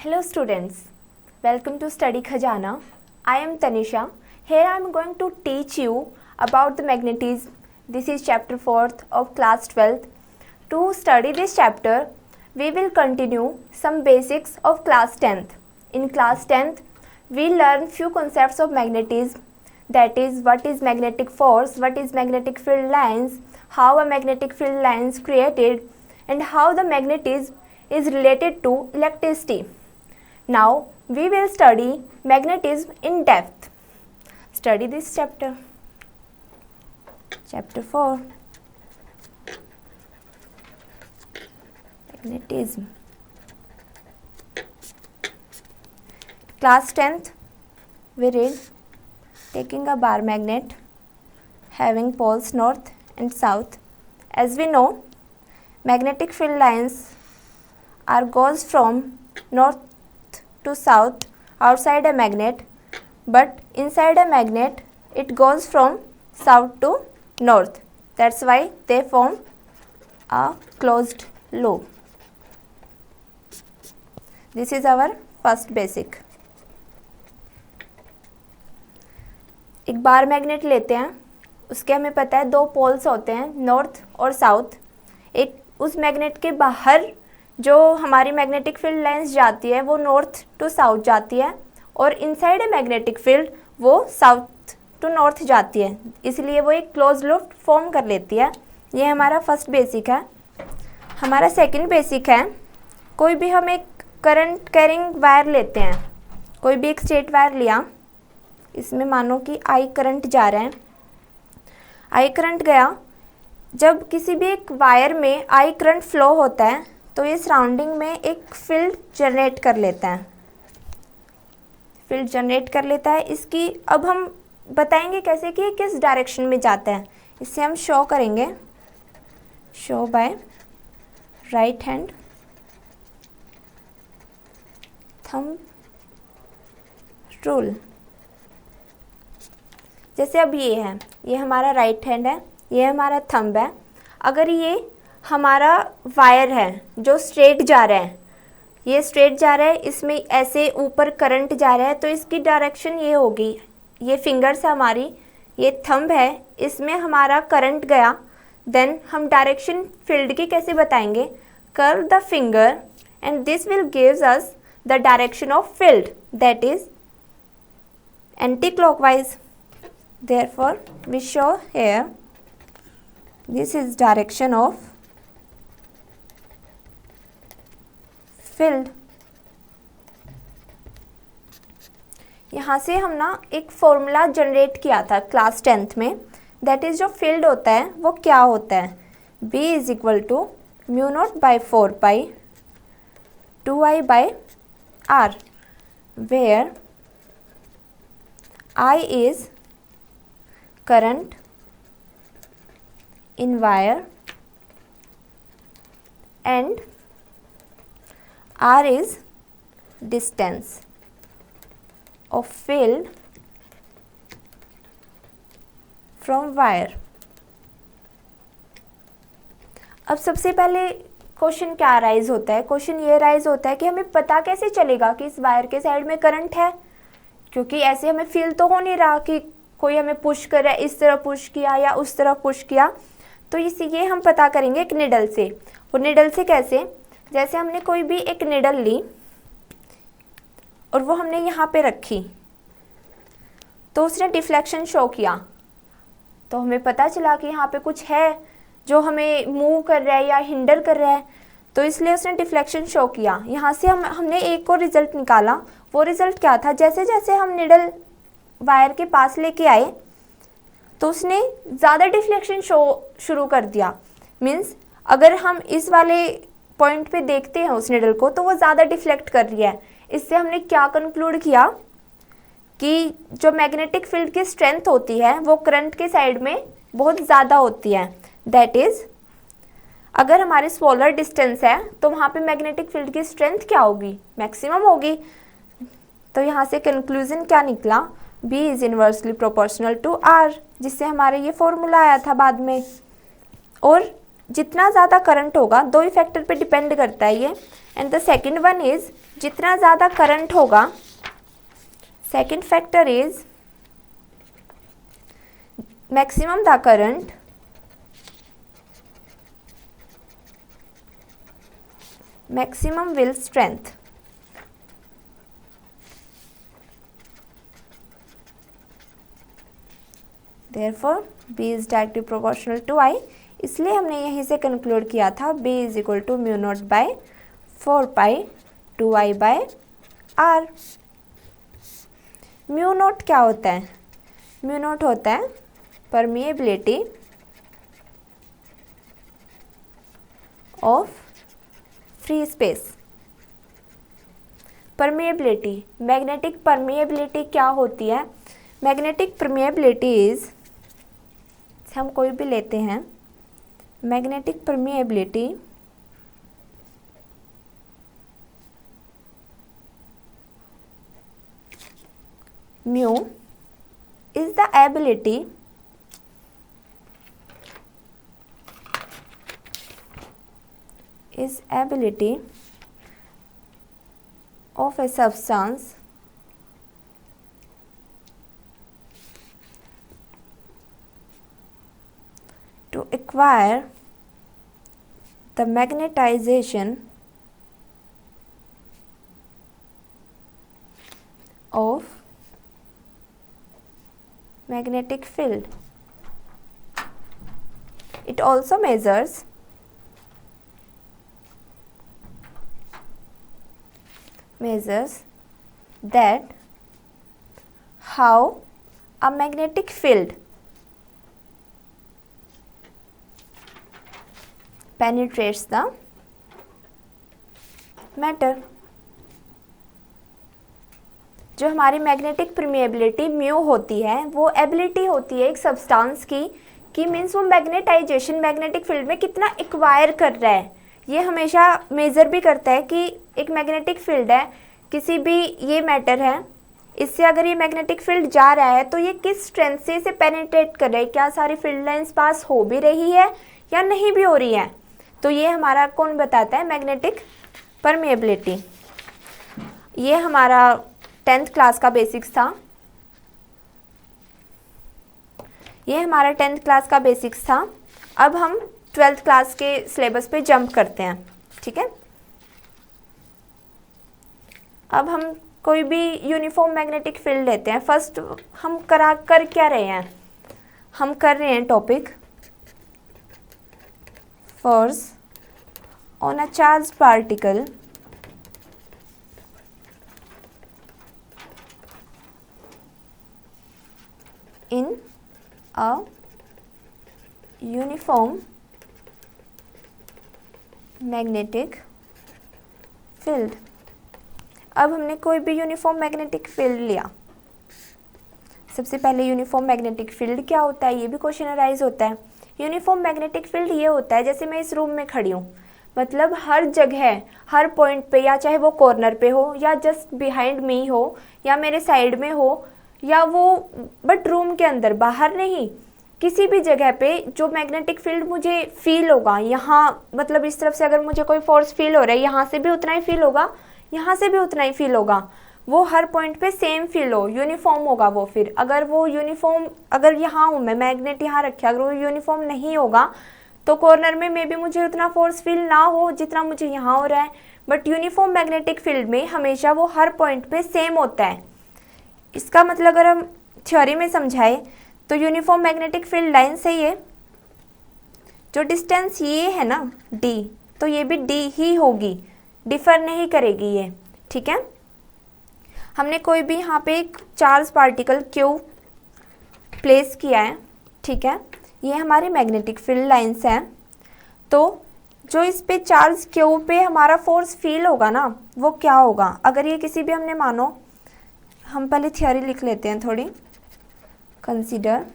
Hello students, welcome to Study Khajana. I am Tanisha. Here I am going to teach you about the magnetism. This is chapter 4th of class 12th. To study this chapter, we will continue some basics of class 10th. In class 10th, we learn few concepts of magnetism. That is, what is magnetic force, what is magnetic field lines, how a magnetic field line is created, and how the magnetism is related to electricity. Now we will study magnetism in depth. Study this chapter. Chapter 4. Magnetism. Class 10th, we read taking a bar magnet having poles north and south. As we know, magnetic field lines goes from north to south outside a magnet, but inside a magnet it goes from south to north. That's why they form a closed loop. This is our first basic. एक bar magnet लेते हैं, उसके हमें पता है दो poles होते हैं, नॉर्थ और साउथ. एक उस मैग्नेट के बाहर जो हमारी मैग्नेटिक फील्ड लाइंस जाती है वो नॉर्थ टू साउथ जाती है, और इनसाइड ए मैग्नेटिक फील्ड वो साउथ टू नॉर्थ जाती है, इसलिए वो एक क्लोज लूप फॉर्म कर लेती है. ये हमारा फर्स्ट बेसिक है. हमारा सेकंड बेसिक है, कोई भी हम एक करंट कैरिंग वायर लेते हैं, कोई भी एक स्ट्रेट वायर लिया, इसमें मानो कि आई करंट जा रहा है. आई करंट गया, जब किसी भी एक वायर में आई करंट फ्लो होता है तो ये सराउंडिंग में एक फील्ड जनरेट कर लेता है. फील्ड जनरेट कर लेता है. इसकी अब हम बताएंगे कैसे कि किस डायरेक्शन में जाता है. इससे हम शो करेंगे, show by right hand thumb rule. जैसे अब ये हमारा राइट हैंड है, ये हमारा थंब है. अगर ये हमारा वायर है जो स्ट्रेट जा रहा है, ये स्ट्रेट जा रहा है, इसमें ऐसे ऊपर करंट जा रहा है, तो इसकी डायरेक्शन ये होगी. ये फिंगर्स हमारी, ये थंब है, इसमें हमारा करंट गया. देन हम डायरेक्शन फील्ड की कैसे बताएंगे? Curve the finger and this will gives us the direction of field, that is anti clockwise. Therefore, we show here this is direction of field. यहाँ से हम ना एक फॉर्मूला जनरेट किया था क्लास 10th में. दैट इज जो field होता है वो क्या होता है? B is equal to mu naught by 4 pi 2I by R, where I is current in wire and R is distance of field from wire. अब सबसे पहले क्वेश्चन क्या राइज होता है? क्वेश्चन ये राइज होता है कि हमें पता कैसे चलेगा कि इस वायर के साइड में करंट है, क्योंकि ऐसे हमें फील तो हो नहीं रहा कि कोई हमें पुश कर रहा है, इस तरह पुश किया या उस तरह पुश किया. तो ये हम पता करेंगे एक निडल से. वो निडल से कैसे? जैसे हमने कोई भी एक निडल ली और वो हमने यहाँ पे रखी, तो उसने डिफ्लेक्शन शो किया, तो हमें पता चला कि यहाँ पे कुछ है जो हमें मूव कर रहा है या हिंडर कर रहा है, तो इसलिए उसने डिफ्लेक्शन शो किया. यहाँ से हमने एक और रिजल्ट निकाला. वो रिजल्ट क्या था? जैसे जैसे हम निडल वायर के पास लेके आए तो उसने ज़्यादा डिफ्लेक्शन शो शुरू कर दिया. मीन्स अगर हम इस वाले पॉइंट पे देखते हैं उस निडल को, तो वो ज़्यादा डिफ्लेक्ट कर रही है. इससे हमने क्या कंक्लूड किया कि जो मैग्नेटिक फील्ड की स्ट्रेंथ होती है वो करंट के साइड में बहुत ज़्यादा होती है. दैट इज़ अगर हमारे स्मॉलर डिस्टेंस है तो वहाँ पे मैग्नेटिक फील्ड की स्ट्रेंथ क्या होगी? मैक्सिमम होगी. तो यहाँ से कंक्लूजन क्या निकला? B is inversely proportional to R, जिससे हमारे ये फॉर्मूला आया था बाद में. और जितना ज़्यादा करंट होगा, दो ही फैक्टर पे डिपेंड करता है ये. And the second one is जितना ज़्यादा करंट होगा, second factor is maximum the current maximum will strength. Therefore B is directly proportional to I. इसलिए हमने यहीं से कंक्लूड किया था B is equal to mu naught by 4 pi 2I by R. Mu naught क्या होता है? म्यू नॉट होता है permeability of free space. Permeability, magnetic permeability क्या होती है? मैग्नेटिक परमिएबिलिटी इज, हम कोई भी लेते हैं, magnetic permeability mu is the ability of a substance to acquire the magnetization of magnetic field. It also measures that how a magnetic field penetrates the matter. जो हमारी मैग्नेटिक परमिएबिलिटी म्यू होती है, वो एबिलिटी होती है एक substance की, कि मीन्स वो मैग्नेटाइजेशन मैग्नेटिक फील्ड में कितना एक्वायर कर रहा है. ये हमेशा मेज़र भी करता है कि एक मैग्नेटिक फील्ड है, किसी भी ये मैटर है, इससे अगर ये मैग्नेटिक फील्ड जा रहा है तो ये किस स्ट्रेंथ से इसे पेनिट्रेट कर रहा है, क्या सारी फील्ड लाइंस पास हो भी रही है या नहीं भी हो रही है. तो ये हमारा कौन बताता है? Magnetic permeability. ये हमारा 10th क्लास का बेसिक्स था. अब हम 12th क्लास के सिलेबस पे जंप करते हैं. ठीक है, अब हम कोई भी यूनिफॉर्म मैग्नेटिक फील्ड लेते हैं. फर्स्ट हम कर क्या रहे हैं? हम कर रहे हैं topic force on a charge particle in a uniform magnetic field. अब हमने कोई भी यूनिफॉर्म मैग्नेटिक फील्ड लिया. सबसे पहले यूनिफॉर्म मैग्नेटिक फील्ड क्या होता है, ये भी क्वेश्चन अराइज होता है. यूनिफॉर्म मैग्नेटिक फील्ड ये होता है, जैसे मैं इस रूम में खड़ी हूँ, मतलब हर जगह हर पॉइंट पे, या चाहे वो कॉर्नर पे हो या जस्ट बिहाइंड मी हो या मेरे साइड में हो या वो, बट रूम के अंदर, बाहर नहीं, किसी भी जगह पे जो मैग्नेटिक फील्ड मुझे फील होगा, यहाँ मतलब इस तरफ से अगर मुझे कोई फोर्स फील हो रहा है, यहाँ से भी उतना ही फील होगा, यहाँ से भी उतना ही फील होगा, वो हर पॉइंट पे सेम फील हो, यूनिफॉर्म होगा वो. फिर अगर वो यूनिफॉर्म, अगर यहाँ हूँ मैं, मैग्नेट यहाँ रखे, अगर वो यूनिफॉर्म नहीं होगा तो कॉर्नर में मे बी मुझे उतना फोर्स फील ना हो जितना मुझे यहाँ हो रहा है. बट यूनिफॉर्म मैग्नेटिक फील्ड में हमेशा वो हर पॉइंट पे सेम होता है. इसका मतलब अगर हम थ्योरी में समझाए तो यूनिफॉर्म मैग्नेटिक फील्ड लाइन से ये जो डिस्टेंस ये है ना d, तो ये भी d ही होगी, डिफर नहीं करेगी ये. ठीक है, हमने कोई भी यहाँ पे एक चार्ज पार्टिकल Q प्लेस किया है. ठीक है, ये हमारी मैग्नेटिक फील्ड लाइंस हैं. तो जो इस पे चार्ज Q पे हमारा फोर्स फील होगा ना, वो क्या होगा? अगर ये किसी भी, हमने मानो, हम पहले थ्योरी लिख लेते हैं थोड़ी. Consider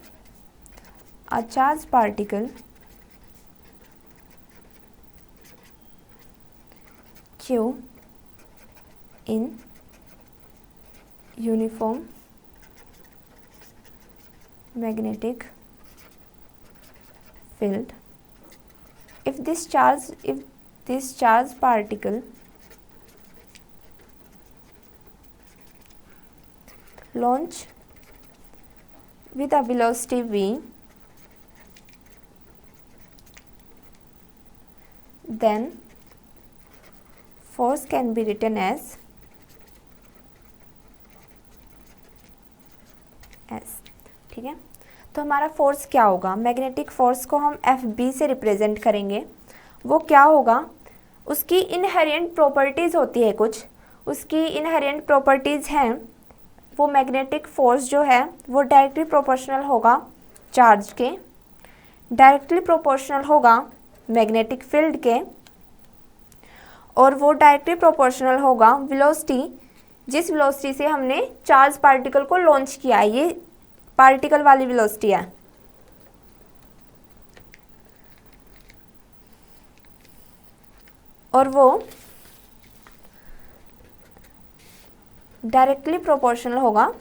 a charge particle Q in uniform magnetic field. If this charge particle launch with a velocity v, then force can be written as S। ठीक है, तो हमारा फोर्स क्या होगा, मैग्नेटिक फोर्स को हम FB से रिप्रेजेंट करेंगे। वो क्या होगा, उसकी इनहेरेंट प्रॉपर्टीज़ होती है कुछ, उसकी इनहेरेंट प्रॉपर्टीज़ हैं, वो मैग्नेटिक फोर्स जो है वो डायरेक्टली प्रोपोर्शनल होगा चार्ज के, डायरेक्टली प्रोपोर्शनल होगा मैग्नेटिक फील्ड के, और वो डायरेक्टली प्रोपोर्शनल होगा वेलोसिटी, जिस वेलोसिटी से हमने चार्ज पार्टिकल को लॉन्च किया है। ये पार्टिकल वाली वेलोसिटी है। और वो डायरेक्टली प्रोपोर्शनल होगा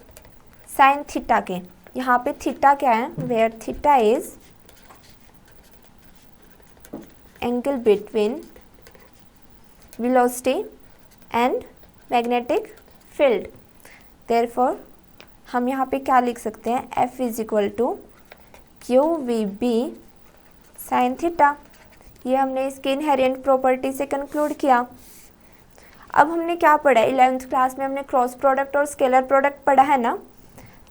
साइन थीटा के। यहाँ पे थीटा क्या है, where theta is angle between velocity and magnetic field. Therefore हम यहाँ पे क्या लिख सकते हैं, F is equal to Q we B sine theta. ये हमने इसकी इनहेरेंट प्रॉपर्टी से कंक्लूड किया। अब हमने क्या पढ़ा है, 11th क्लास में हमने क्रॉस प्रोडक्ट और स्केलर प्रोडक्ट पढ़ा है ना।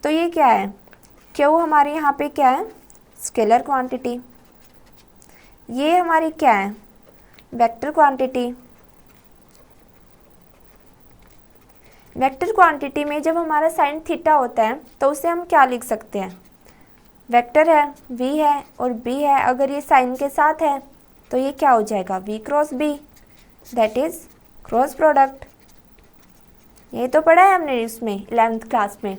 तो ये क्या है, क्यू हमारे यहाँ पे क्या है, स्केलर क्वांटिटी, ये हमारी क्या है, वेक्टर क्वांटिटी। वेक्टर क्वांटिटी में जब हमारा साइन थीटा होता है तो उसे हम क्या लिख सकते हैं, वेक्टर है, v है और b है। अगर ये साइन के साथ है तो ये क्या हो जाएगा, v cross b, that is cross product. यही तो पढ़ा है हमने इसमें 11th क्लास में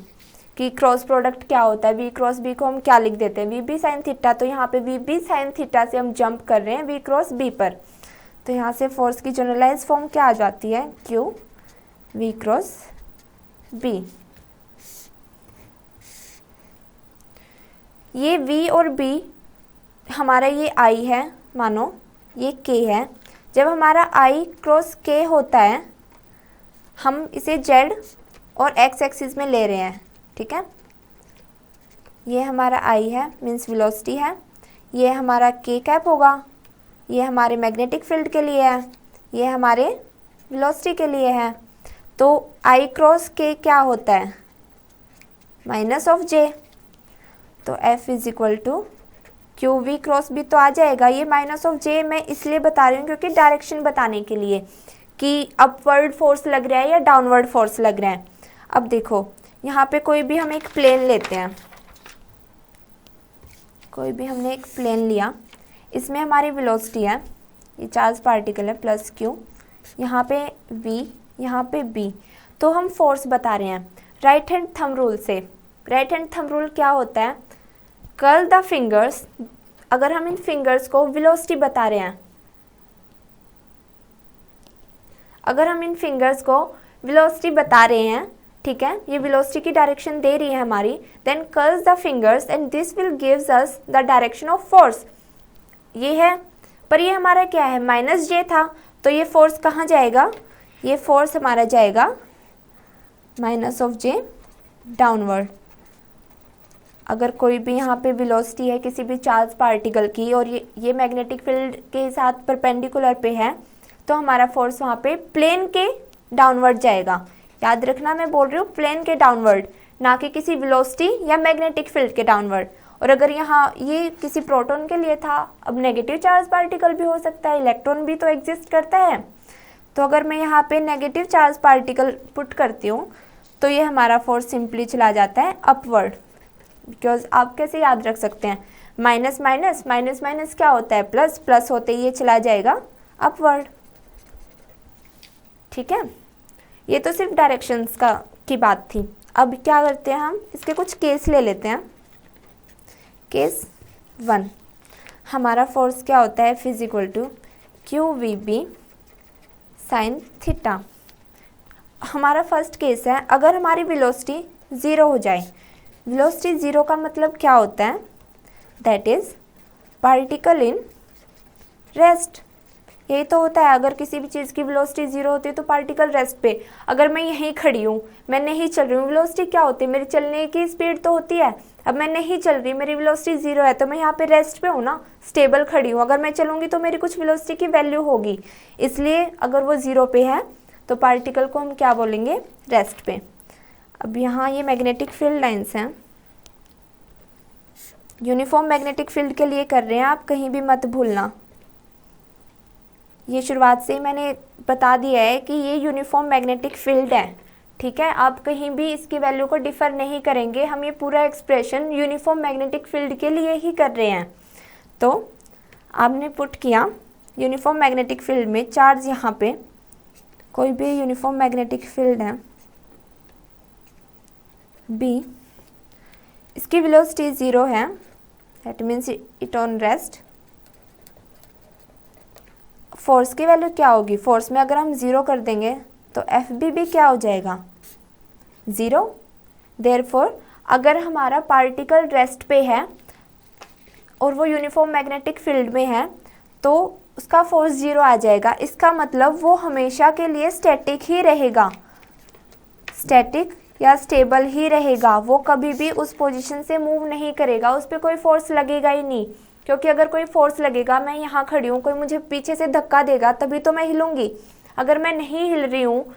कि क्रॉस प्रोडक्ट क्या होता है। v क्रॉस b को हम क्या लिख देते हैं, vb साइन थीटा। तो यहाँ पे vb साइन थीटा से हम जंप कर रहे हैं v क्रॉस b पर। तो यहाँ से फोर्स की जनरलाइज फॉर्म क्या आ जाती है, q v क्रॉस b। ये v और b हमारा ये I है, मानो ये k है। जब हमारा I क्रॉस k होता है हम इसे z और x एक्सिस में ले रहे हैं, ठीक है। ये हमारा I है, मीन्स वेलोसिटी है। ये हमारा k कैप होगा, ये हमारे मैग्नेटिक फील्ड के लिए है, ये हमारे वेलोसिटी के लिए है। तो I क्रॉस k क्या होता है, माइनस ऑफ j। तो F is equal to Q V cross B तो आ जाएगा। ये माइनस ऑफ j मैं इसलिए बता रही हूँ क्योंकि डायरेक्शन बताने के लिए कि अपवर्ड फोर्स लग रहा है या डाउनवर्ड फोर्स लग रहा है। अब देखो यहाँ पे कोई भी हम एक प्लेन लेते हैं, कोई भी हमने एक प्लेन लिया, इसमें हमारी वेलोसिटी है, ये चार्ज पार्टिकल है प्लस q, यहाँ पे v, यहाँ पे b। तो हम फोर्स बता रहे हैं राइट हैंड थंब रूल से। राइट हैंड थंब रूल क्या होता है, कर्ल द फिंगर्स। अगर हम इन फिंगर्स को वेलोसिटी बता रहे हैं, अगर हम इन फिंगर्स को वेलोसिटी बता रहे हैं, ठीक है, ये वेलोसिटी की डायरेक्शन दे रही है हमारी, then curls the fingers and this will gives us the direction of force. ये है, पर ये हमारा क्या है, माइनस j था, तो ये फोर्स कहाँ जाएगा, ये फोर्स हमारा जाएगा माइनस ऑफ j डाउनवर्ड। अगर कोई भी यहाँ पे वेलोसिटी है किसी भी चार्ज पार्टिकल की और ये मैग्नेटिक फील्ड के साथ परपेंडिकुलर पे है, तो हमारा फोर्स वहाँ पे प्लेन के डाउनवर्ड जाएगा। याद रखना मैं बोल रही हूँ प्लेन के डाउनवर्ड, ना कि किसी वेलोसिटी या मैग्नेटिक फील्ड के डाउनवर्ड। और अगर यहाँ ये किसी प्रोटॉन के लिए था, अब नेगेटिव चार्ज पार्टिकल भी हो सकता है, इलेक्ट्रॉन भी तो एग्जिस्ट करता है। तो अगर मैं यहाँ पे नेगेटिव चार्ज पार्टिकल पुट करती हूँ तो ये हमारा फोर्स सिंपली चला जाता है अपवर्ड। बिकॉज आप कैसे याद रख सकते हैं, माइनस माइनस माइनस माइनस क्या होता है, प्लस, प्लस होते ही ये चला जाएगा अपवर्ड, ठीक है। ये तो सिर्फ डायरेक्शंस की बात थी। अब क्या करते हैं, हम इसके कुछ केस ले लेते हैं। केस 1, हमारा फोर्स क्या होता है, F equal to Q we B sine theta. हमारा फर्स्ट केस है, अगर हमारी वेलोसिटी 0 हो जाए। वेलोसिटी 0 का मतलब क्या होता है, that is particle in rest. यही तो होता है, अगर किसी भी चीज़ की वेलोसिटी जीरो होती है तो पार्टिकल रेस्ट पे, अगर मैं यहीं खड़ी हूँ, मैं नहीं चल रही हूँ, वेलोसिटी क्या होती है, मेरी चलने की स्पीड तो होती है। अब मैं नहीं चल रही, मेरी वेलोसिटी जीरो है, तो मैं यहाँ पे रेस्ट पे हूँ ना, स्टेबल खड़ी हूँ। अगर मैं चलूँगी तो मेरी कुछ वेलोसिटी की वैल्यू होगी, इसलिए अगर वो जीरो पे है तो पार्टिकल को हम क्या बोलेंगे, रेस्ट पे। अब यहाँ ये मैग्नेटिक फील्ड लाइन्स हैं, यूनिफॉर्म मैग्नेटिक फील्ड के लिए कर रहे हैं, आप कहीं भी मत भूलना। ये शुरुआत से ही मैंने बता दिया है कि ये यूनिफॉर्म मैग्नेटिक फील्ड है, ठीक है। आप कहीं भी इसकी वैल्यू को डिफ़र नहीं करेंगे, हम ये पूरा एक्सप्रेशन यूनिफॉर्म मैग्नेटिक फील्ड के लिए ही कर रहे हैं। तो आपने पुट किया यूनिफॉर्म मैग्नेटिक फील्ड में चार्ज, यहाँ पे कोई भी यूनिफॉर्म मैग्नेटिक फील्ड है B, इसकी वेलोसिटी ज़ीरो है, that means it on rest. Force की वैल्यू क्या होगी, फोर्स में अगर हम ज़ीरो कर देंगे तो FB भी क्या हो जाएगा, ज़ीरो। देयरफॉर अगर हमारा पार्टिकल रेस्ट पे है और वो यूनिफॉर्म मैग्नेटिक फील्ड में है तो उसका फोर्स ज़ीरो आ जाएगा। इसका मतलब वो हमेशा के लिए स्टैटिक ही रहेगा, स्टैटिक या स्टेबल ही रहेगा, वो कभी भी उस पोजीशन से मूव नहीं करेगा, उस पर कोई फोर्स लगेगा ही नहीं। क्योंकि अगर कोई फोर्स लगेगा, मैं यहाँ खड़ी हूँ, कोई मुझे पीछे से धक्का देगा तभी तो मैं हिलूंगी। अगर मैं नहीं हिल रही हूँ,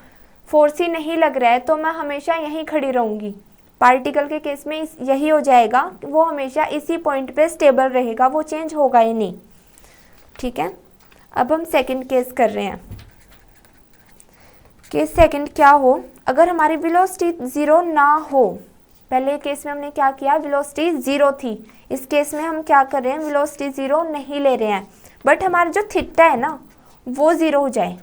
फोर्स ही नहीं लग रहा है, तो मैं हमेशा यहीं खड़ी रहूँगी। पार्टिकल के केस में यही हो जाएगा, वो हमेशा इसी पॉइंट पे स्टेबल रहेगा, वो चेंज होगा ही नहीं, ठीक है। अब हम सेकंड केस कर रहे हैं। केस सेकंड क्या हो, अगर हमारी वेलोसिटी ज़ीरो ना हो, पहले केस में हमने क्या किया, वेलोसिटी ज़ीरो थी, इस केस में हम क्या कर रहे हैं, वेलोसिटी ज़ीरो नहीं ले रहे हैं, बट हमारा जो थीटा है ना वो ज़ीरो हो जाए,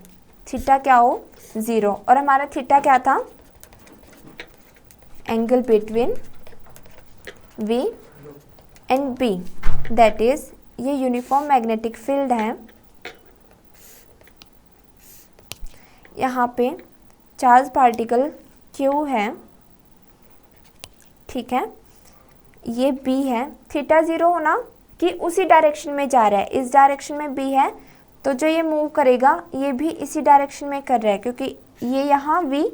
थीटा क्या हो, ज़ीरो। और हमारा थीटा क्या था, angle between V and B, that is ये यूनिफॉर्म मैग्नेटिक फील्ड है। यहाँ पे चार्ज पार्टिकल Q है, ठीक है, ये B है। थीटा ज़ीरो होना कि उसी डायरेक्शन में जा रहा है, इस डायरेक्शन में B है, तो जो ये मूव करेगा ये भी इसी डायरेक्शन में कर रहा है, क्योंकि ये यहाँ V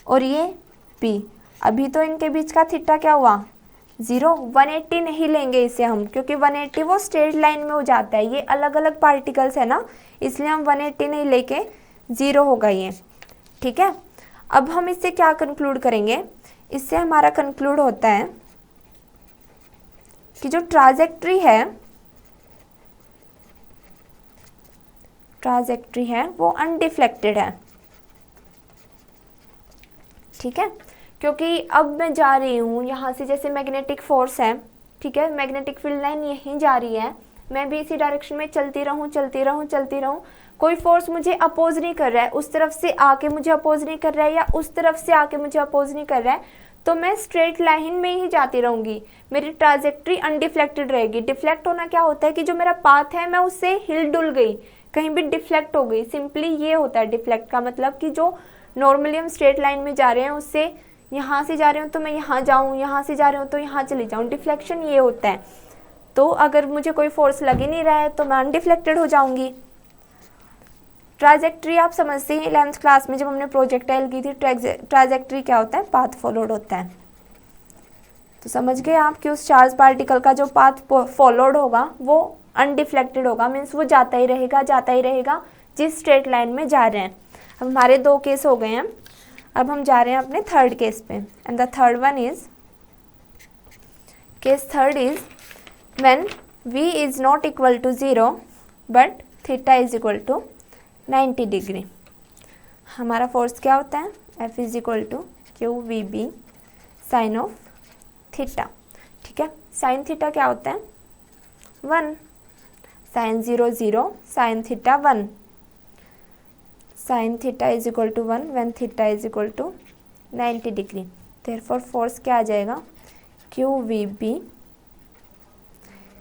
और ये B। अभी तो इनके बीच का थीटा क्या हुआ, ज़ीरो। 180 नहीं लेंगे इसे हम, क्योंकि 180 वो स्ट्रेट लाइन में हो जाता है, ये अलग अलग पार्टिकल्स है ना, इसलिए हम 180 नहीं लेके ज़ीरो होगा ये, ठीक है। अब हम इससे क्या कंक्लूड करेंगे, इससे हमारा कंक्लूड होता है कि जो ट्राजेक्ट्री है वो अनडिफ्लेक्टेड है, ठीक है। क्योंकि अब मैं जा रही हूँ यहाँ से, जैसे मैग्नेटिक फोर्स है, ठीक है, मैग्नेटिक फील्ड लाइन यहीं जा रही है, मैं भी इसी डायरेक्शन में चलती रहूँ, कोई फोर्स मुझे अपोज नहीं कर रहा है, उस तरफ से आके मुझे अपोज नहीं कर रहा है या उस तरफ से आके मुझे अपोज नहीं कर रहा है, तो मैं स्ट्रेट लाइन में ही जाती रहूँगी, मेरी ट्राजेक्ट्री अनडिफ्लेक्टेड रहेगी। डिफ्लेक्ट होना क्या होता है कि जो मेरा पाथ है मैं उससे हिल डुल गई, कहीं भी डिफ्लेक्ट हो गई, सिंपली ये होता है डिफ्लेक्ट का मतलब कि जो नॉर्मली हम स्ट्रेट लाइन में जा रहे हैं उससे, यहाँ से जा रही हूँ तो मैं यहाँ जाऊँ, यहाँ से जा रही हूँ तो यहाँ चली जाऊँ, डिफ्लेक्शन ये होता है। तो अगर मुझे कोई फोर्स लग ही नहीं रहा है तो मैं अनडिफ्लेक्टेड हो जाऊँगी। ट्राजेक्ट्री आप समझते हैं, 11th क्लास में जब हमने प्रोजेक्टाइल की थी, ट्राजेक्ट्री क्या होता है, पाथ फॉलोड होता है। तो समझ गए आप कि उस चार्ज पार्टिकल का जो पाथ फॉलोड होगा वो अनडिफ्लेक्टेड होगा, मीन्स वो जाता ही रहेगा जिस स्ट्रेट लाइन में जा रहे हैं। अब हमारे दो केस हो गए हैं, अब हम जा रहे हैं अपने थर्ड केस पे, and the third one is, case third is when V is not equal to 0 but theta is equal to 90 degree. हमारा फोर्स क्या होता है, F is equal to QVB sine of theta, ठीक है। Sine theta क्या होता है, 1, sine 0 0, sine theta 1, sine theta is equal to 1 when theta is equal to 90 degree. Therefore force क्या आ जाएगा, QVB,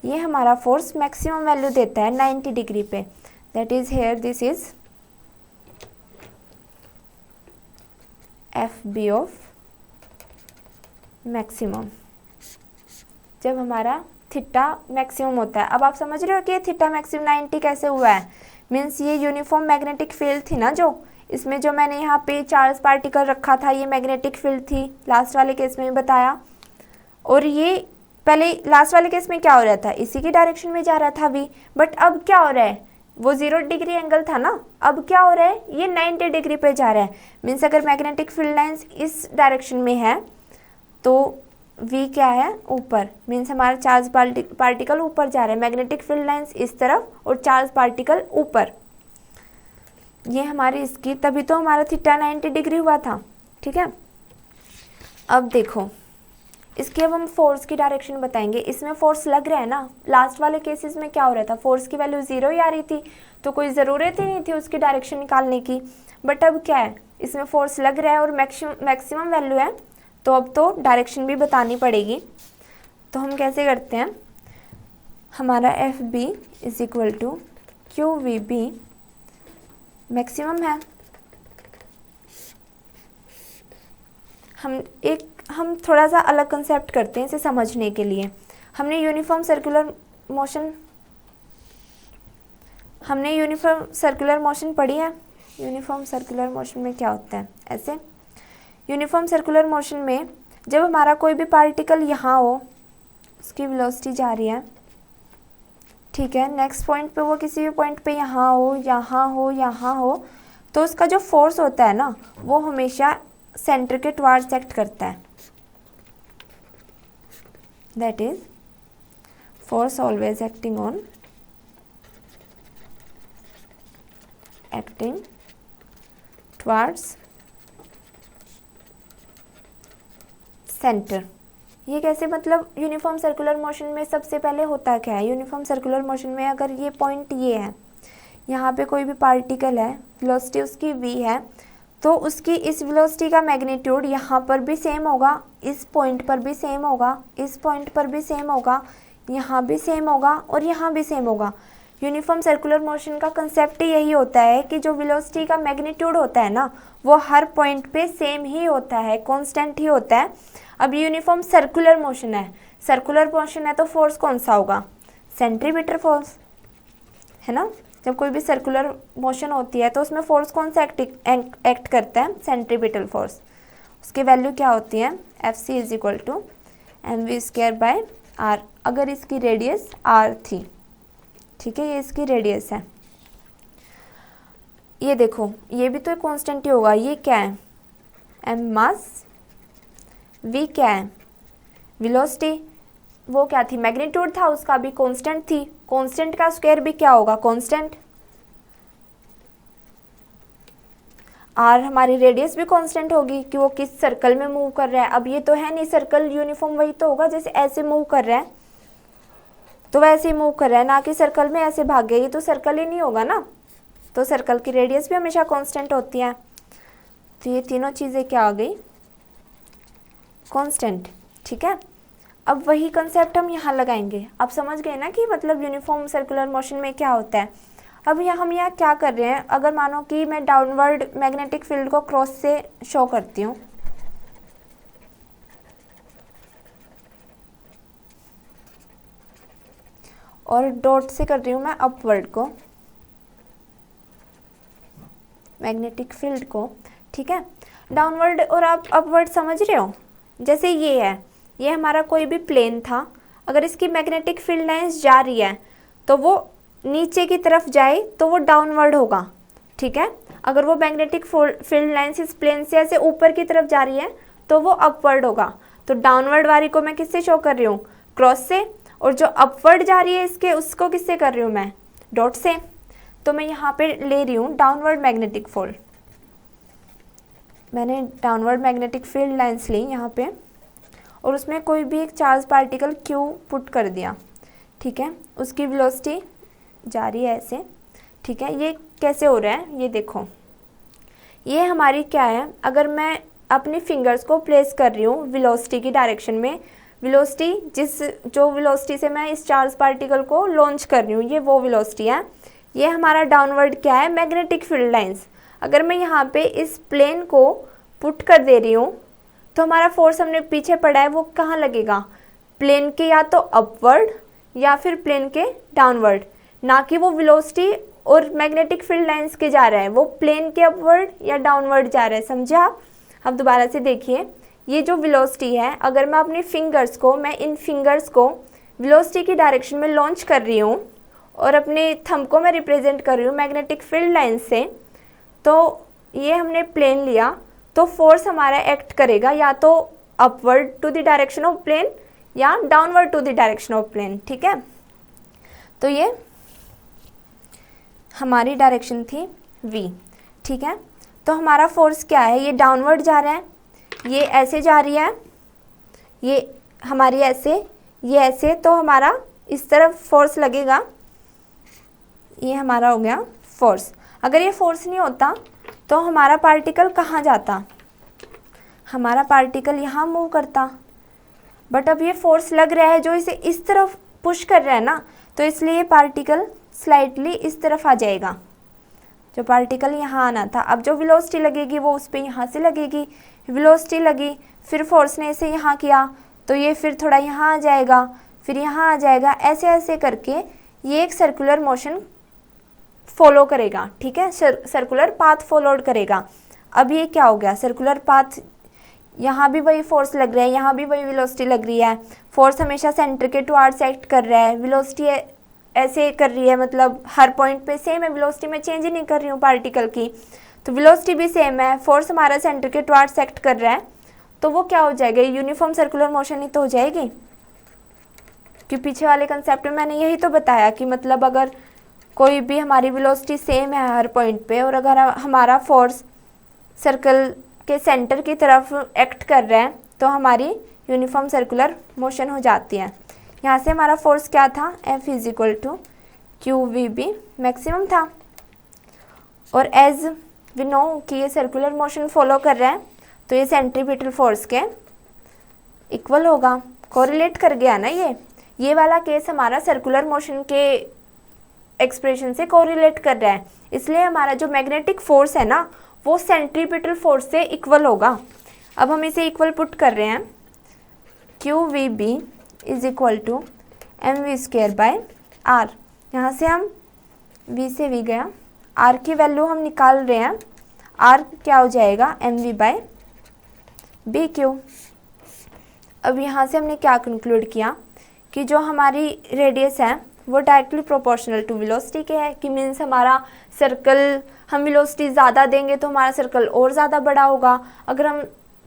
ये हमारा फोर्स मैक्सिमम वैल्यू देता है 90 डिग्री पे, that is here this is FB of maximum, जब हमारा थीटा मैक्सिमम होता है। अब आप समझ रहे हो कि ये थीटा मैक्सिमम 90 कैसे हुआ है, मीन्स ये यूनिफॉर्म मैग्नेटिक फील्ड थी ना, जो इसमें जो मैंने यहाँ पे चार्ज पार्टिकल रखा था, ये मैग्नेटिक फील्ड थी, लास्ट वाले केस में भी बताया। और ये पहले लास्ट वाले केस में क्या हो रहा था, इसी की डायरेक्शन में जा रहा था v, बट अब क्या हो रहा है, वो 0 डिग्री एंगल था ना, अब क्या हो रहा है, ये 90 डिग्री पे जा रहा है। मीन्स अगर मैग्नेटिक फील्ड लाइंस इस डायरेक्शन में है तो v क्या है, ऊपर, मीन्स हमारा चार्ज पार्टिकल ऊपर जा रहा है, मैग्नेटिक फील्ड लाइंस इस तरफ और चार्ज पार्टिकल ऊपर। ये हमारी इसकी, तभी तो हमारा थीटा 90 डिग्री हुआ था, ठीक है। अब देखो इसकी, अब हम फोर्स की डायरेक्शन बताएंगे। इसमें फोर्स लग रहा है ना, लास्ट वाले केसेस में क्या हो रहा था, फोर्स की वैल्यू 0 ही आ रही थी, तो कोई ज़रूरत ही नहीं थी उसकी डायरेक्शन निकालने की। बट अब क्या है, इसमें फोर्स लग रहा है और मैक्सिमम वैल्यू है, तो अब तो डायरेक्शन भी बतानी पड़ेगी। तो हम कैसे करते हैं, हमारा F B is equal to Q we B maximum है। हम थोड़ा सा अलग कंसेप्ट करते हैं इसे समझने के लिए। हमने यूनिफॉर्म सर्कुलर मोशन पढ़ी है। यूनिफॉर्म सर्कुलर मोशन में क्या होता है, ऐसे यूनिफॉर्म सर्कुलर मोशन में जब हमारा कोई भी पार्टिकल यहाँ हो, उसकी वेलोसिटी जा रही है, ठीक है, नेक्स्ट पॉइंट पे वो किसी भी पॉइंट पे यहाँ हो, यहाँ हो, यहाँ हो, तो उसका जो फोर्स होता है ना, वो हमेशा सेंटर के टुवार्ड्स एक्ट करता है। That is force always acting towards centre. ये कैसे, मतलब यूनिफॉर्म सर्कुलर मोशन में सबसे पहले होता क्या है, यूनिफॉर्म सर्कुलर मोशन में अगर ये पॉइंट ये है, यहाँ पे कोई भी पार्टिकल है, वेलोसिटी उसकी v है, तो उसकी इस वेलोसिटी का मैग्नीट्यूड यहाँ पर भी सेम होगा, इस पॉइंट पर भी सेम होगा, इस पॉइंट पर भी सेम होगा, यहाँ भी सेम होगा और यहाँ भी सेम होगा। यूनिफॉर्म सर्कुलर मोशन का कंसेप्ट यही होता है कि जो वेलोसिटी का मैग्नीट्यूड होता है ना, वो हर पॉइंट पे सेम ही होता है, कांस्टेंट ही होता है। अब यूनिफॉर्म सर्कुलर मोशन है, सर्कुलर मोशन है तो फोर्स कौन सा होगा, सेंट्रीपिटल फोर्स है ना। जब कोई भी सर्कुलर मोशन होती है तो उसमें फोर्स कौन सा एक्ट करता है, सेंट्रीपिटल फोर्स। उसकी वैल्यू क्या होती है, F C is equal to M V square by R, अगर इसकी रेडियस आर थी, ठीक है, ये इसकी रेडियस है। ये देखो ये भी तो कांस्टेंट ही होगा, ये क्या है, एम मास, वी क्या है, वेलोसिटी, वो क्या थी, मैग्नीट्यूड था, उसका भी कांस्टेंट थी, कांस्टेंट का स्क्वायर भी क्या होगा, कांस्टेंट। आर हमारी रेडियस भी कांस्टेंट होगी कि वो किस सर्कल में मूव कर रहा है। अब ये तो है नहीं सर्कल, यूनिफॉर्म वही तो होगा, जैसे ऐसे मूव कर रहा है तो वैसे ही मूव कर रहा है, ना कि सर्कल में ऐसे भागे, ये तो सर्कल ही नहीं होगा ना, तो सर्कल की रेडियस भी हमेशा कांस्टेंट होती है। तो ये तीनों चीज़ें क्या आ गई, कांस्टेंट, ठीक है। अब वही कंसेप्ट हम यहाँ लगाएंगे। अब समझ गए ना कि मतलब यूनिफॉर्म सर्कुलर मोशन में क्या होता है। अब हम यहाँ क्या कर रहे हैं, अगर मानो कि मैं डाउनवर्ड मैग्नेटिक फील्ड को क्रॉस से शो करती हूँ, और डॉट से कर रही हूँ मैं अपवर्ड को, मैग्नेटिक फील्ड को, ठीक है। डाउनवर्ड और आप अपवर्ड समझ रहे हो, जैसे ये है, ये हमारा कोई भी प्लेन था, अगर इसकी मैग्नेटिक फील्ड लाइंस जा रही है तो वो नीचे की तरफ जाए तो वो डाउनवर्ड होगा, ठीक है। अगर वो मैग्नेटिक फील्ड लाइंस इस प्लेन से ऐसे ऊपर की तरफ जा रही है तो वो अपवर्ड होगा। तो डाउनवर्ड वाली को मैं किससे शो कर रही हूँ, क्रॉस से, और जो अपवर्ड जा रही है इसके, उसको किससे कर रही हूँ मैं, डॉट से। तो मैं यहाँ पे ले रही हूँ डाउनवर्ड मैग्नेटिक फील्ड, मैंने डाउनवर्ड मैग्नेटिक फील्ड लाइंस ली यहाँ पे, और उसमें कोई भी एक चार्ज पार्टिकल क्यू पुट कर दिया, ठीक है। उसकी वेलोसिटी जा रही है ऐसे, ठीक है। ये कैसे हो रहा है, ये देखो, ये हमारी क्या है, अगर मैं अपनी फिंगर्स को प्लेस कर रही हूँ वेलोसिटी की डायरेक्शन में, वेलोसिटी जो वेलोसिटी से मैं इस चार्ज पार्टिकल को लॉन्च कर रही हूँ, ये वो वेलोसिटी है। ये हमारा डाउनवर्ड क्या है, मैग्नेटिक फील्ड लाइंस। अगर मैं यहाँ पे इस प्लेन को पुट कर दे रही हूँ तो हमारा फोर्स हमने पीछे पड़ा है वो कहाँ लगेगा, प्लेन के या तो अपवर्ड या फिर प्लेन के डाउनवर्ड, ना कि वो वेलोसिटी और मैग्नेटिक फील्ड लाइंस के जा रहा है वो प्लेन के अपवर्ड या डाउनवर्ड जा रहा है, समझे आप। अब दोबारा से देखिए, ये जो वेलोसिटी है, अगर मैं अपनी फिंगर्स को, मैं इन फिंगर्स को वेलोसिटी की डायरेक्शन में लॉन्च कर रही हूँ और अपने थंब को मैं रिप्रेजेंट कर रही हूँ मैग्नेटिक फील्ड लाइन से, तो ये हमने प्लेन लिया, तो फोर्स हमारा एक्ट करेगा या तो upward to the direction of plane या downward to the direction of plane, ठीक है। तो ये हमारी डायरेक्शन थी v, ठीक है। तो हमारा फोर्स क्या है, ये डाउनवर्ड जा रहा है, ये ऐसे जा रही है, ये हमारी ऐसे, ये ऐसे, तो हमारा इस तरफ फोर्स लगेगा, ये हमारा हो गया फोर्स। अगर ये फोर्स नहीं होता तो हमारा पार्टिकल कहाँ जाता, हमारा पार्टिकल यहाँ मूव करता, बट अब ये फोर्स लग रहा है जो इसे इस तरफ पुश कर रहा है ना, तो इसलिए ये पार्टिकल स्लाइटली इस तरफ आ जाएगा, जो पार्टिकल यहाँ आना था। अब जो वेलोसिटी लगेगी वो उस पर यहाँ से लगेगी, वेलोसिटी लगी, फिर फोर्स ने इसे यहाँ किया तो ये फिर थोड़ा यहाँ आ जाएगा, फिर यहाँ आ जाएगा, ऐसे ऐसे करके ये एक सर्कुलर मोशन फॉलो करेगा, ठीक है, सर्कुलर पाथ फॉलोड करेगा। अब ये क्या हो गया, सर्कुलर पाथ, यहाँ भी वही फोर्स लग रहा है, यहाँ भी वही वेलोसिटी लग रही है, फोर्स हमेशा सेंटर के टुवार्ड्स एक्ट कर रहा है, वेलोसिटी ऐसे कर रही है, मतलब हर पॉइंट पे सेम है, वेलोसिटी में चेंज ही नहीं कर रही हूँ पार्टिकल की, तो वेलोसिटी भी सेम है, फोर्स हमारा सेंटर के टुवार्ड्स एक्ट कर रहा है, तो वो क्या हो जाएगा, यूनिफॉर्म सर्कुलर मोशन ही तो हो जाएगी। कि पीछे वाले कंसेप्ट में मैंने यही तो बताया कि मतलब अगर कोई भी हमारी वेलोसिटी सेम है हर पॉइंट पे और अगर हमारा फोर्स सर्कल के सेंटर की तरफ एक्ट कर रहा है तो हमारी यूनिफॉर्म सर्कुलर मोशन हो जाती है। यहाँ से हमारा फोर्स क्या था, F is equal to QVB maximum था, और एज वी नो कि ये सर्कुलर मोशन फॉलो कर रहा है तो ये सेंट्रीपिटल फोर्स के इक्वल होगा, कोरिलेट कर गया ना। ये वाला केस हमारा सर्कुलर मोशन के एक्सप्रेशन से कोरिलेट कर रहा है, इसलिए हमारा जो मैग्नेटिक फोर्स है ना वो सेंट्रीपिटल फोर्स से इक्वल होगा। अब हम इसे इक्वल पुट कर रहे हैं, QVB is equal to mv² by r। यहाँ से हम v से v गया, r की वैल्यू हम निकाल रहे हैं, r क्या हो जाएगा mv बाय bq। अब यहाँ से हमने क्या कंक्लूड किया कि जो हमारी रेडियस है वो डायरेक्टली प्रोपोर्शनल टू वेलोसिटी के है, कि मीन्स हमारा सर्कल, हम वेलोसिटी ज़्यादा देंगे तो हमारा सर्कल और ज़्यादा बड़ा होगा, अगर हम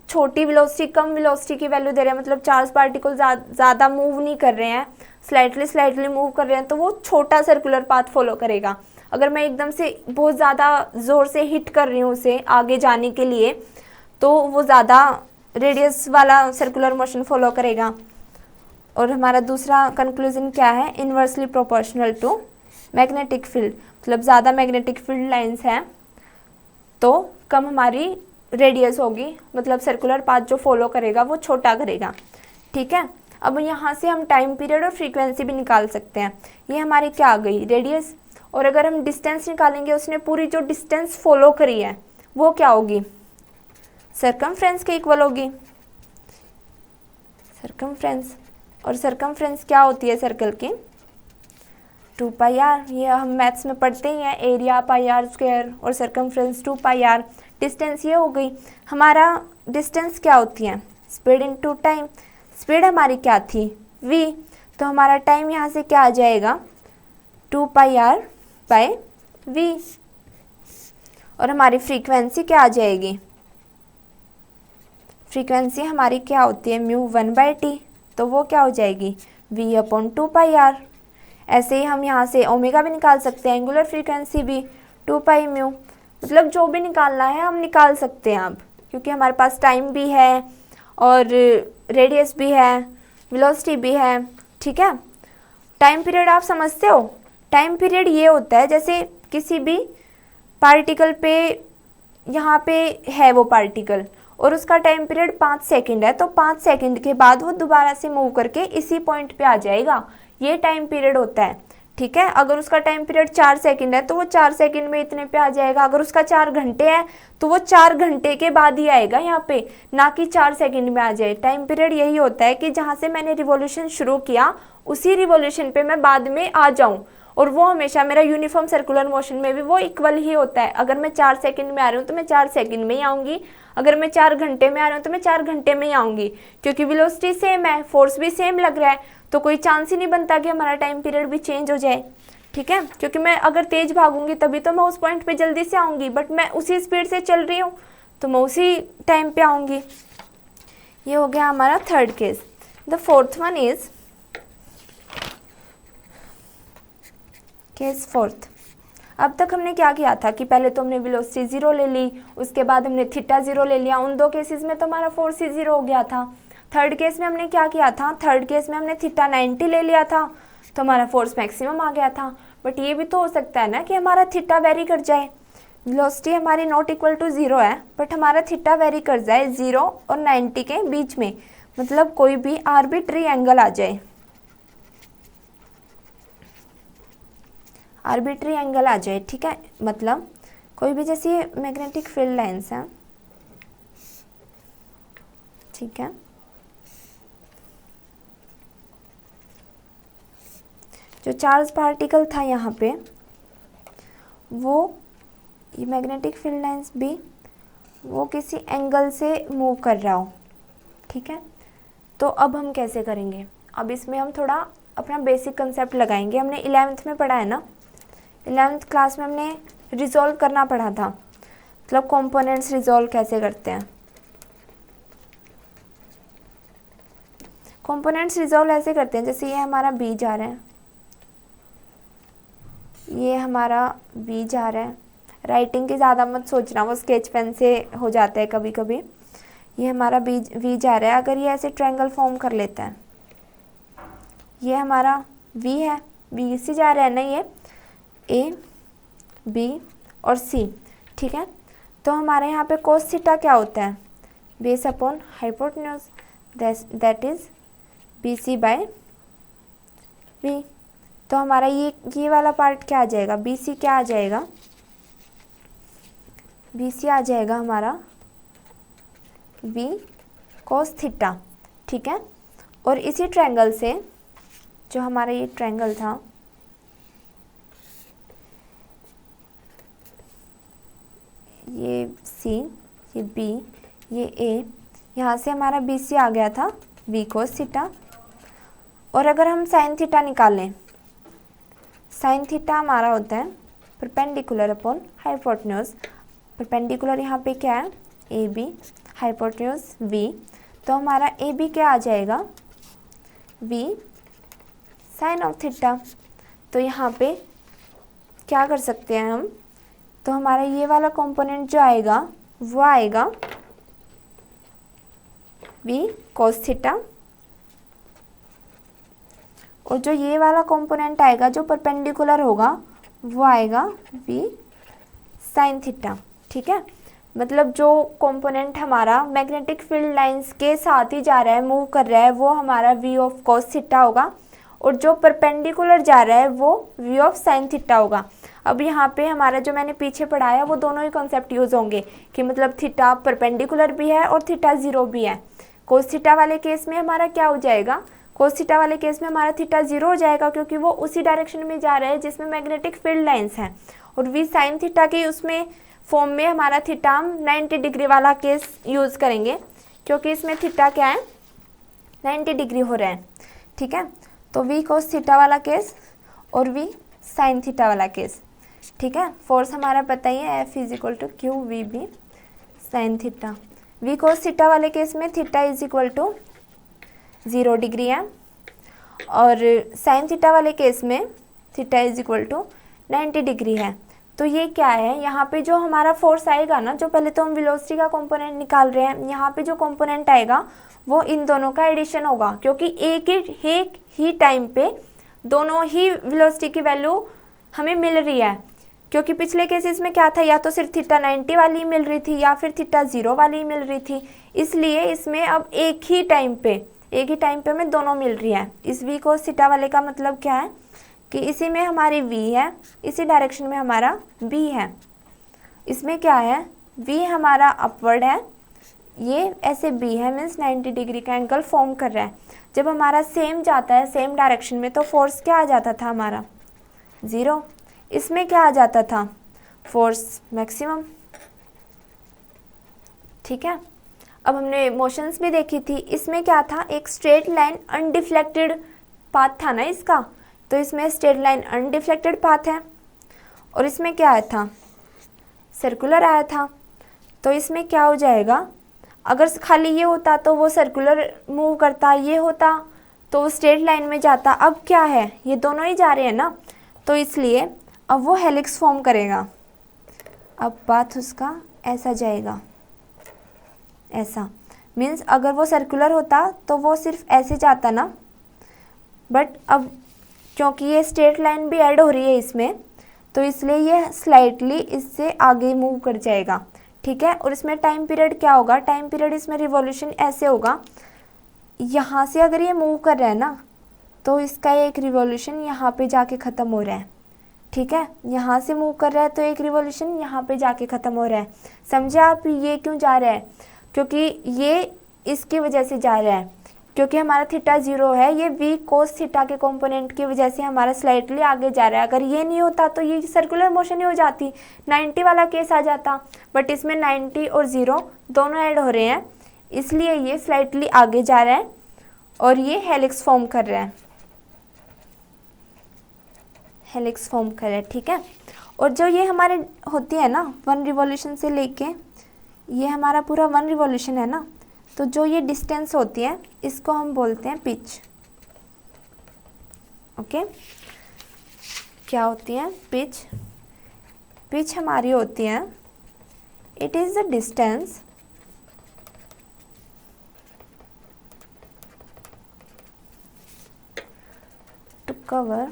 छोटी वेलोसिटी, कम वेलोसिटी की वैल्यू दे रहे हैं, मतलब चार्ज पार्टिकल ज़्यादा मूव नहीं कर रहे हैं, स्लाइटली मूव कर रहे हैं, तो वो छोटा सर्कुलर पाथ फॉलो करेगा। अगर मैं एकदम से बहुत ज़्यादा ज़ोर से हिट कर रही हूँ उसे आगे जाने के लिए तो वो ज़्यादा रेडियस वाला सर्कुलर मोशन फॉलो करेगा। और हमारा दूसरा कंक्लूजन क्या है, inversely proportional to magnetic field, मतलब ज़्यादा मैग्नेटिक फील्ड लाइंस हैं तो कम हमारी रेडियस होगी, मतलब सर्कुलर पाथ जो फॉलो करेगा वो छोटा करेगा, ठीक है। अब यहाँ से हम टाइम पीरियड और फ्रीक्वेंसी भी निकाल सकते हैं। ये हमारी क्या आ गई, रेडियस, और अगर हम डिस्टेंस निकालेंगे, उसने पूरी जो डिस्टेंस फॉलो करी है वो क्या होगी, सर्कमफ्रेंस के इक्वल होगी, सर्कमफ्रेंस। और सर्कमफ्रेंस क्या होती है सर्कल की, 2πr, ये हम मैथ्स में पढ़ते ही हैं, एरिया πr² और सर्कमफ्रेंस 2πr। डिस्टेंस ये हो गई। हमारा डिस्टेंस क्या होती है, स्पीड इनटू टाइम, स्पीड हमारी क्या थी v, तो हमारा टाइम यहाँ से क्या आ जाएगा 2πr बाय v। और हमारी फ्रीक्वेंसी क्या आ जाएगी, फ्रीक्वेंसी हमारी क्या होती है μ1/t, तो वो क्या हो जाएगी v/2πr। ऐसे ही हम यहाँ से ओमेगा भी निकाल सकते हैं, एंगुलर फ्रीक्वेंसी भी 2πμ, मतलब जो भी निकालना है हम निकाल सकते हैं अब, क्योंकि हमारे पास टाइम भी है और रेडियस भी है, वेलोसिटी भी है, ठीक है। टाइम पीरियड आप समझते हो, टाइम पीरियड ये होता है जैसे किसी भी पार्टिकल पे, यहाँ पे है वो पार्टिकल और उसका टाइम पीरियड 5 सेकंड है, तो 5 सेकंड के बाद वो दोबारा से मूव करके इसी पॉइंट पे आ जाएगा, ये टाइम पीरियड होता है, ठीक है। अगर उसका टाइम पीरियड 4 सेकंड है तो वो 4 सेकंड में इतने पे आ जाएगा, अगर उसका 4 घंटे है तो वो 4 घंटे के बाद ही आएगा यहाँ पे, ना कि 4 सेकंड में आ जाए। टाइम पीरियड यही होता है कि जहाँ से मैंने रिवॉल्यूशन शुरू किया उसी रिवॉल्यूशन पे मैं बाद में आ जाऊँ, और वो हमेशा मेरा यूनिफॉर्म सर्कुलर मोशन में भी वो इक्वल ही होता है। अगर मैं 4 सेकंड में आ रही हूँ तो मैं 4 सेकंड में ही आऊँगी, अगर मैं 4 घंटे में आ रही हूँ तो मैं 4 घंटे में ही आऊँगी, क्योंकि वेलोसिटी सेम है, फोर्स भी सेम लग रहा है, तो कोई चांस ही नहीं बनता कि हमारा टाइम पीरियड भी चेंज हो जाए। ठीक है, क्योंकि मैं अगर तेज भागूंगी तभी तो मैं उस पॉइंट पे जल्दी से आऊँगी, बट मैं उसी स्पीड से चल रही हूँ तो मैं उसी टाइम पे आऊँगी। ये हो गया हमारा third case. The fourth one is case fourth. अब तक हमने क्या किया था कि पहले तो हमने वेलोसिटी 0 ले ली, उसके बाद हमने थीटा 0 ले लिया, उन 2 केसेस में तो हमारा फोर्स ही 0 हो गया था। थर्ड केस में हमने क्या किया था, थर्ड केस में हमने थीटा 90 ले लिया था तो हमारा फोर्स मैक्सिमम आ गया था। बट ये भी तो हो सकता है ना कि हमारा थीटा वेरी कर जाए, वेलोसिटी हमारी नॉट इक्वल टू 0 है बट हमारा थीटा वेरी कर जाए 0 और 90 के बीच में, मतलब कोई भी आर्बिट्री एंगल आ जाए, आर्बिट्री एंगल आ जाए। ठीक है, मतलब कोई भी, जैसे मैग्नेटिक फील्ड लाइंस हैं, ठीक है, जो चार्ज पार्टिकल था यहाँ पे, वो ये मैग्नेटिक फील्ड लाइंस भी वो किसी एंगल से मूव कर रहा हो। ठीक है, तो अब हम कैसे करेंगे, अब इसमें हम थोड़ा अपना बेसिक कंसेप्ट लगाएंगे। हमने 11th में पढ़ा है ना, 11th क्लास में हमने रिजॉल्व करना पढ़ा था, मतलब कंपोनेंट्स रिजॉल्व कैसे करते हैं। कंपोनेंट्स रिजॉल्व ऐसे करते हैं, जैसे ये हमारा बी जा रहा है, ये हमारा बी जा रहा है, राइटिंग की ज़्यादा मत सोचना, वो स्केच पेन से हो जाता है कभी कभी। ये हमारा वी जा रहा है, अगर ये ऐसे ट्रायंगल फॉर्म कर लेता है, ये हमारा वी है, बी से जा रहा है ना, ये ए बी और सी। ठीक है, तो हमारे यहाँ पे कोस थीटा क्या होता है, base upon hypotenuse, that is B C by B. तो हमारा ये वाला पार्ट क्या आ जाएगा, बी सी क्या आ जाएगा, बी सी आ जाएगा हमारा वी कोस थीटा। ठीक है, और इसी ट्रायंगल से, जो हमारा ये ट्रायंगल था, ये सी, ये बी, ये ए, यहाँ से हमारा बी सी आ गया था वी कोस थीटा। और अगर हम साइन थीटा निकालें, साइन थीटा हमारा होता है परपेंडिकुलर अपॉन हाइपोटेन्यूज। परपेंडिकुलर यहाँ पे क्या है, ए बी, हाइपोटेन्यूज वी, तो हमारा ए बी क्या आ जाएगा, वी साइन ऑफ थीटा। तो यहाँ पे क्या कर सकते हैं हम, तो हमारा ये वाला कंपोनेंट जो आएगा वो आएगा वी कोस थीटा, और जो ये वाला कंपोनेंट आएगा जो परपेंडिकुलर होगा वो आएगा वी साइन थीटा। ठीक है, मतलब जो कंपोनेंट हमारा मैग्नेटिक फील्ड लाइंस के साथ ही जा रहा है, मूव कर रहा है, वो हमारा वी ऑफ कोस थीटा होगा, और जो परपेंडिकुलर जा रहा है वो वी ऑफ साइन थीटा होगा। अब यहाँ पे हमारा जो मैंने पीछे पढ़ाया वो दोनों ही कॉन्सेप्ट यूज़ होंगे कि मतलब थीटा परपेंडिकुलर भी है और थीटा 0 भी है। कोस थीटा वाले केस में हमारा क्या हो जाएगा, कोस थीटा वाले केस में हमारा थीटा 0 हो जाएगा, क्योंकि वो उसी डायरेक्शन में जा रहा है जिसमें मैग्नेटिक फील्ड लाइंस हैं। और वी साइन थीटा के उसमें फॉर्म में हमारा थीटा हम 90 डिग्री वाला केस यूज़ करेंगे, क्योंकि इसमें थीटा क्या है, 90 डिग्री हो रहा है। ठीक है, तो वी कोस थीटा वाला केस और वी साइन थीटा वाला केस। ठीक है, फोर्स हमारा पता ही है, F is equal to Q we B sine theta. V cos theta वाले केस में theta is equal to 0 degree है, और साइन थीटा वाले केस में theta is equal to 90 degree है। तो ये क्या है, यहाँ पे जो हमारा फोर्स आएगा ना, जो पहले तो हम वेलोसिटी का कंपोनेंट निकाल रहे हैं, यहाँ पे जो कंपोनेंट आएगा वो इन दोनों का एडिशन होगा, क्योंकि एक ही टाइम पे दोनों ही वेलोसिटी की वैल्यू हमें मिल रही है। क्योंकि पिछले केसेस में क्या था, या तो सिर्फ थीटा 90 वाली मिल रही थी या फिर थीटा 0 वाली मिल रही थी, इसलिए इसमें अब एक ही टाइम पे हमें दोनों मिल रही है। इस वी कोस थीटा वाले का मतलब क्या है कि इसी में हमारी v है, इसी डायरेक्शन में हमारा b है। इसमें क्या है, v हमारा अपवर्ड है, ये ऐसे b है, मीन्स 90 डिग्री का एंगल फॉर्म कर रहा है। जब हमारा सेम जाता है सेम डायरेक्शन में, तो फोर्स क्या आ जाता था हमारा, 0। इसमें क्या आ जाता था, फोर्स मैक्सिमम। ठीक है, अब हमने मोशंस भी देखी थी। इसमें क्या था, एक स्ट्रेट लाइन अनडिफ्लेक्टेड पाथ था ना इसका, तो इसमें स्ट्रेट लाइन अनडिफ्लेक्टेड पाथ है। और इसमें क्या आया था, सर्कुलर आया था। तो इसमें क्या हो जाएगा, अगर खाली ये होता तो वो सर्कुलर मूव करता, ये होता तो वो स्ट्रेट लाइन में जाता। अब क्या है, ये दोनों ही जा रहे हैं ना, तो इसलिए अब वो हेलिक्स फॉर्म करेगा। अब पाथ उसका ऐसा जाएगा, ऐसा मीन्स अगर वो सर्कुलर होता तो वो सिर्फ ऐसे जाता ना, बट अब क्योंकि ये स्ट्रेट लाइन भी ऐड हो रही है इसमें, तो इसलिए ये स्लाइटली इससे आगे मूव कर जाएगा। ठीक है, और इसमें टाइम पीरियड क्या होगा, टाइम पीरियड इसमें रिवॉल्यूशन ऐसे होगा, यहाँ से अगर ये मूव कर रहा है ना, तो इसका एक रिवॉल्यूशन यहाँ पे जाके ख़त्म हो रहा है। ठीक है, यहाँ से मूव कर रहा है तो एक रिवॉल्यूशन यहाँ पे जाके ख़त्म हो रहा है। समझे आप, ये क्यों जा रहा है, क्योंकि ये इसकी वजह से जा रहा है, क्योंकि हमारा थीटा 0 है, ये v cos थीटा के कंपोनेंट की वजह से हमारा स्लाइटली आगे जा रहा है। अगर ये नहीं होता तो ये सर्कुलर मोशन ही हो जाती, 90 वाला केस आ जाता, बट इसमें 90 और 0 दोनों ऐड हो रहे हैं, इसलिए ये स्लाइटली आगे जा रहा है और ये हेलिक्स फॉर्म कर रहा है, हेलिक्स फॉर्म कर रहा है। ठीक है, और जो ये हमारे होती है ना 1 रिवॉल्यूशन से लेके ये हमारा पूरा 1 रिवॉल्यूशन है ना, तो जो ये डिस्टेंस होती है इसको हम बोलते हैं पिच। ओके, क्या होती है पिच, पिच हमारी होती है, it is the distance to cover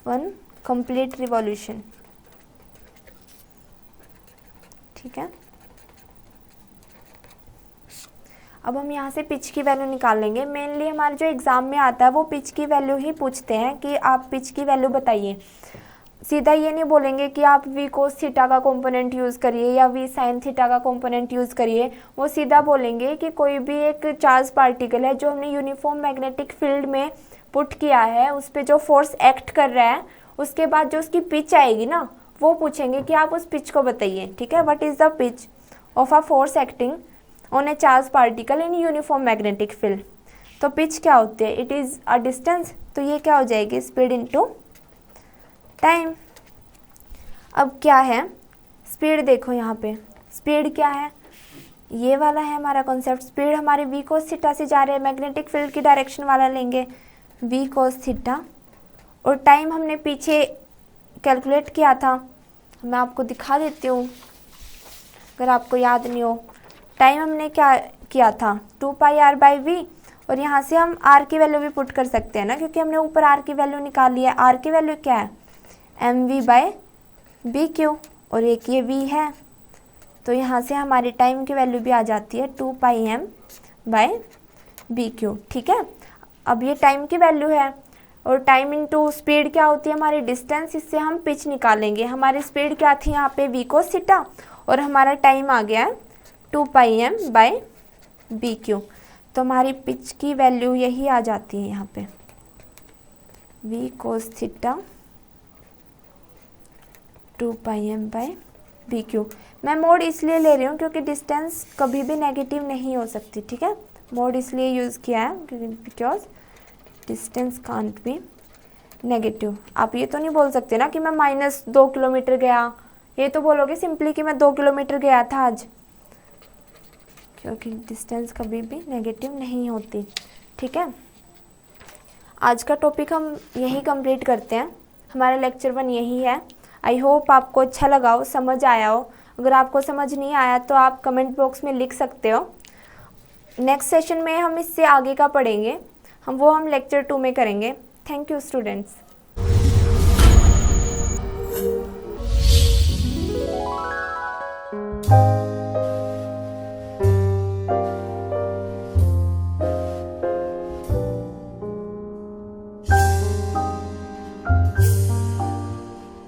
1 complete revolution. ठीक है, अब हम यहाँ से पिच की वैल्यू निकाल लेंगे। मेनली हमारे जो एग्ज़ाम में आता है वो पिच की वैल्यू ही पूछते हैं कि आप पिच की वैल्यू बताइए। सीधा ये नहीं बोलेंगे कि आप v cos थीटा का कंपोनेंट यूज़ करिए या v sin थीटा का कंपोनेंट यूज़ करिए। वो सीधा बोलेंगे कि कोई भी एक चार्ज पार्टिकल है जो हमने यूनिफॉर्म मैग्नेटिक फील्ड में पुट किया है, उस पर जो फोर्स एक्ट कर रहा है, उसके बाद जो उसकी पिच आएगी ना, वो पूछेंगे कि आप उस पिच को बताइए। ठीक है, what is the pitch of a force acting on A charge particle in uniform magnetic field. तो पिच क्या होती है, इट इज़ अ डिस्टेंस, तो ये क्या हो जाएगी, स्पीड इनटू टाइम। अब क्या है, स्पीड देखो यहाँ पे, स्पीड क्या है, ये वाला है हमारा कॉन्सेप्ट। स्पीड हमारी v cos थीटा से जा रहे हैं, मैग्नेटिक फील्ड की डायरेक्शन वाला लेंगे v cos थीटा, और टाइम हमने पीछे कैलकुलेट किया था, मैं आपको दिखा देती हूँ अगर आपको याद नहीं हो। टाइम हमने क्या किया था, 2πr/v, और यहाँ से हम r की वैल्यू भी पुट कर सकते हैं ना, क्योंकि हमने ऊपर r की वैल्यू निकाली है। r की वैल्यू क्या है, mv/bq, और एक ये v है, तो यहाँ से हमारी टाइम की वैल्यू भी आ जाती है 2πm/bq। ठीक है, अब ये टाइम की वैल्यू है, और टाइम इनटू स्पीड क्या होती है हमारी डिस्टेंस, इससे हम पिच निकालेंगे। हमारी स्पीड क्या थी यहाँ पे v cos थीटा, और हमारा टाइम आ गया है 2πm/bq, तो हमारी पिच की वैल्यू यही आ जाती है यहाँ पे, v cos थीटा 2πm/bq। मैं मोड इसलिए ले रही हूँ क्योंकि डिस्टेंस कभी भी नेगेटिव नहीं हो सकती। ठीक है, मोड इसलिए यूज़ किया है क्योंकि because distance can't be negative. आप ये तो नहीं बोल सकते ना कि मैं -2 किलोमीटर गया, ये तो बोलोगे सिंपली कि मैं 2 किलोमीटर गया था आज, क्योंकि डिस्टेंस कभी भी नेगेटिव नहीं होती। ठीक है, आज का टॉपिक हम यही कंप्लीट करते हैं, हमारा लेक्चर 1 यही है। आई होप आपको अच्छा लगा हो, समझ आया हो। अगर आपको समझ नहीं आया तो आप कमेंट बॉक्स में लिख सकते हो। नेक्स्ट सेशन में हम इससे आगे का पढ़ेंगे, हम लेक्चर 2 में करेंगे। Thank you students.